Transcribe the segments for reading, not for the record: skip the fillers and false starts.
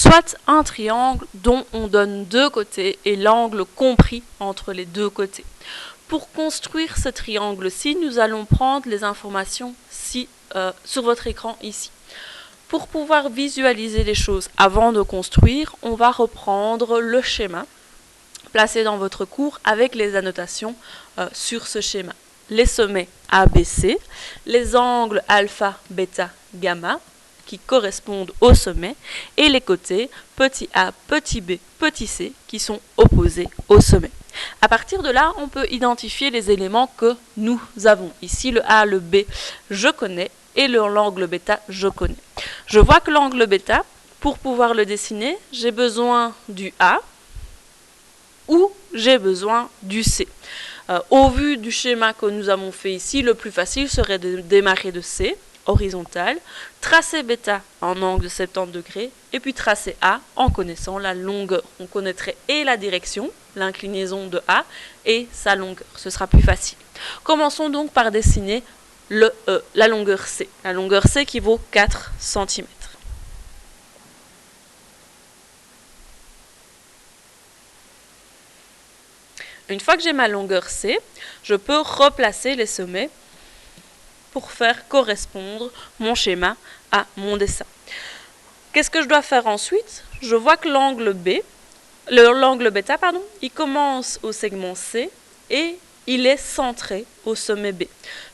soit un triangle dont on donne deux côtés et l'angle compris entre les deux côtés. Pour construire ce triangle-ci, nous allons prendre les informations sur votre écran ici. Pour pouvoir visualiser les choses avant de construire, on va reprendre le schéma placé dans votre cours avec les annotations sur ce schéma. Les sommets ABC, les angles alpha, bêta, gamma qui correspondent au sommet et les côtés petit a, petit b, petit c qui sont opposés au sommet. À partir de là, on peut identifier les éléments que nous avons. Ici, le A, le B, je connais, et l'angle bêta, je connais. Je vois que l'angle bêta, pour pouvoir le dessiner, j'ai besoin du A ou j'ai besoin du C. Au vu du schéma que nous avons fait ici, le plus facile serait de démarrer de C, horizontal, tracer bêta en angle de 70 degrés, et puis tracer A en connaissant la longueur. On connaîtrait et la direction, l'inclinaison de A, et sa longueur. Ce sera plus facile. Commençons donc par dessiner la longueur C. La longueur C qui vaut 4 cm. Une fois que j'ai ma longueur C, je peux replacer les sommets pour faire correspondre mon schéma à mon dessin. Qu'est-ce que je dois faire ensuite? Je vois que l'angle bêta, il commence au segment C et il est centré au sommet B.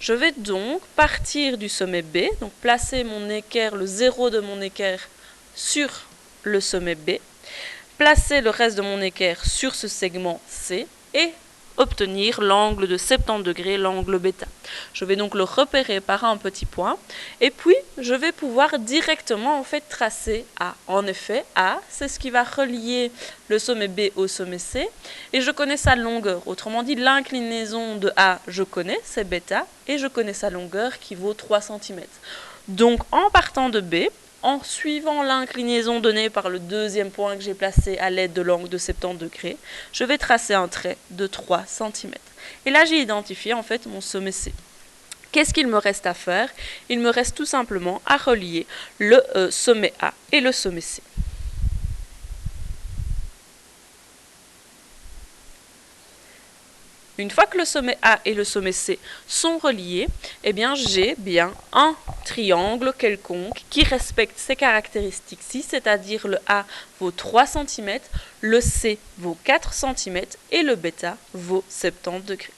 Je vais donc partir du sommet B, donc placer mon équerre, le zéro de mon équerre sur le sommet B, placer le reste de mon équerre sur ce segment C et obtenir l'angle de 70 degrés, l'angle bêta. Je vais donc le repérer par un petit point et puis je vais pouvoir directement tracer A. En effet, A, c'est ce qui va relier le sommet B au sommet C et je connais sa longueur. Autrement dit, l'inclinaison de A, je connais, c'est bêta, et je connais sa longueur qui vaut 3 cm. Donc en partant de B, en suivant l'inclinaison donnée par le deuxième point que j'ai placé à l'aide de l'angle de 70 degrés, je vais tracer un trait de 3 cm. Et là, j'ai identifié mon sommet C. Qu'est-ce qu'il me reste à faire? Il me reste tout simplement à relier le sommet A et le sommet C. Une fois que le sommet A et le sommet C sont reliés, j'ai bien un triangle quelconque qui respecte ces caractéristiques-ci, c'est-à-dire le A vaut 3 cm, le C vaut 4 cm et le bêta vaut 70 degrés.